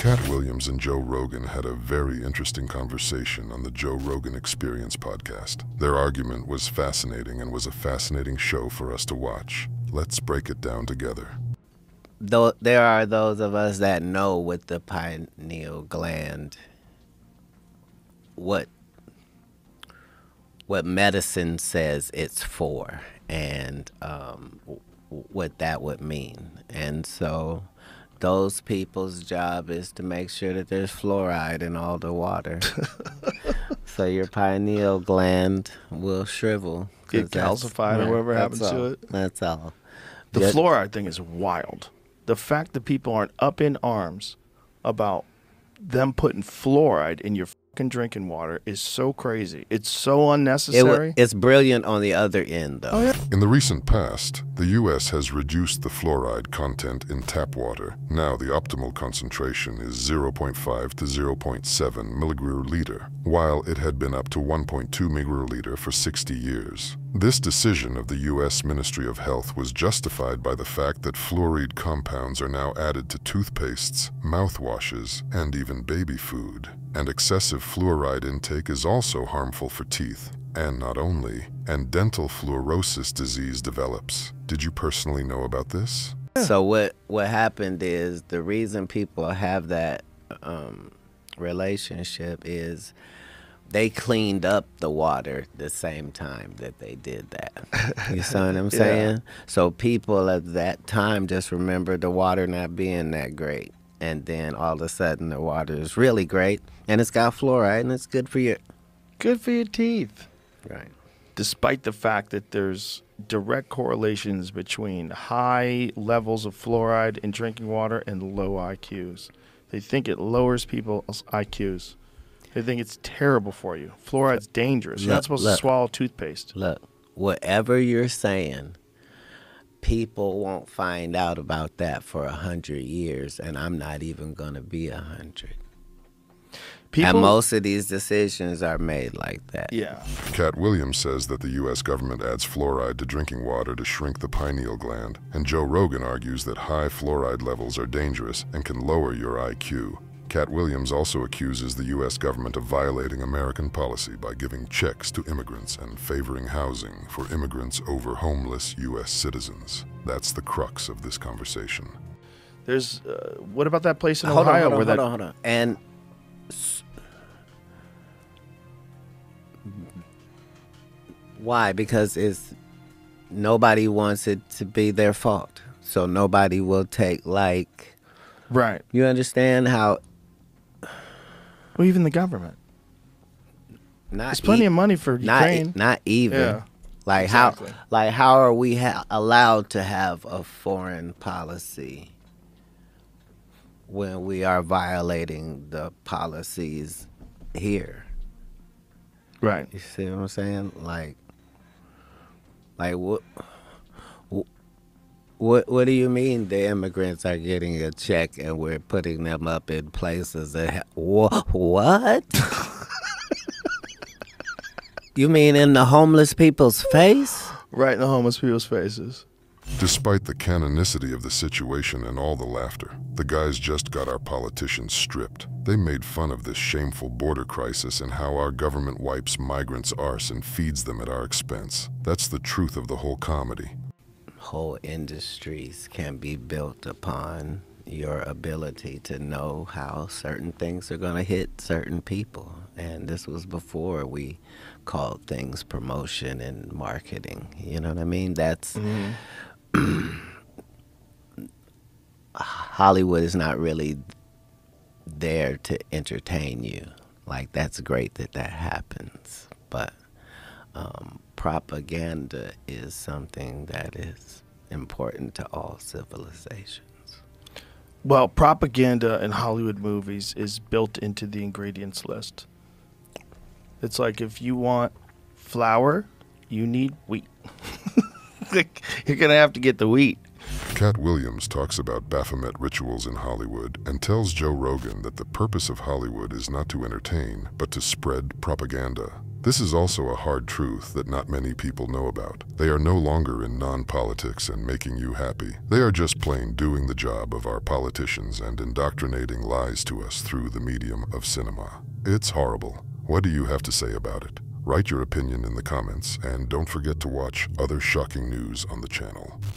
Katt Williams and Joe Rogan had a very interesting conversation on the Joe Rogan Experience podcast. Their argument was fascinating and was a fascinating show for us to watch. Let's break it down together. Though there are those of us that know with the pineal gland what medicine says it's for, and what that would mean. And so those people's job is to make sure that there's fluoride in all the water. So your pineal gland will shrivel. Get calcified or whatever happens to it. That's all. The fluoride thing is wild. The fact that people aren't up in arms about them putting fluoride in your fucking drinking water is so crazy. It's so unnecessary. It's brilliant on the other end, though. Oh, yeah. In the recent past, the U.S. has reduced the fluoride content in tap water. Now the optimal concentration is 0.5 to 0.7 mg/liter, while it had been up to 1.2 mg/liter for 60 years. This decision of the U.S. Ministry of Health was justified by the fact that fluoride compounds are now added to toothpastes, mouthwashes, and even baby food. And excessive fluoride intake is also harmful for teeth. And not only, and dental fluorosis disease develops. Did you personally know about this? So what happened is the reason people have that relationship is they cleaned up the water the same time that they did that. You see what I'm saying? Yeah. So people at that time just remember the water not being that great. And then all of a sudden the water is really great, and it's got fluoride, and it's good for your teeth. Right. Despite the fact that there's direct correlations between high levels of fluoride in drinking water and low IQs. They think it lowers people's IQs. They think it's terrible for you. Fluoride's dangerous. You're not supposed to swallow toothpaste. Look, whatever you're saying, people won't find out about that for 100 years, and I'm not even going to be 100. And most of these decisions are made like that. Yeah. Katt Williams says that the U.S. government adds fluoride to drinking water to shrink the pineal gland, and Joe Rogan argues that high fluoride levels are dangerous and can lower your IQ. Katt Williams also accuses the U.S. government of violating American policy by giving checks to immigrants and favoring housing for immigrants over homeless U.S. citizens. That's the crux of this conversation. There's, what about that place in Ohio? Hold on. And why? Because nobody wants it to be their fault. So nobody will take, like... Right. You understand how... Well, even the government. There's plenty of money for Ukraine. Not even. Yeah, like exactly. How are we allowed to have a foreign policy when we are violating the policies here? Right. You see what I'm saying? Like what do you mean the immigrants are getting a check and we're putting them up in places that what? You mean in the homeless people's face? Right, in the homeless people's faces. Despite the canonicity of the situation and all the laughter, the guys just got our politicians stripped. They made fun of this shameful border crisis and how our government wipes migrants' arse and feeds them at our expense. That's the truth of the whole comedy. Whole industries can be built upon your ability to know how certain things are going to hit certain people. And this was before we called things promotion and marketing. You know what I mean? That's... Hollywood is not really there to entertain you. Like, that's great that happens. But propaganda is something that is important to all civilizations. Well, propaganda in Hollywood movies is built into the ingredients list. It's like, if you want flour, you need wheat. You're going to have to get the wheat. Katt Williams talks about Baphomet rituals in Hollywood and tells Joe Rogan that the purpose of Hollywood is not to entertain, but to spread propaganda. This is also a hard truth that not many people know about. They are no longer in non-politics and making you happy. They are just plain doing the job of our politicians and indoctrinating lies to us through the medium of cinema. It's horrible. What do you have to say about it? Write your opinion in the comments, and don't forget to watch other shocking news on the channel.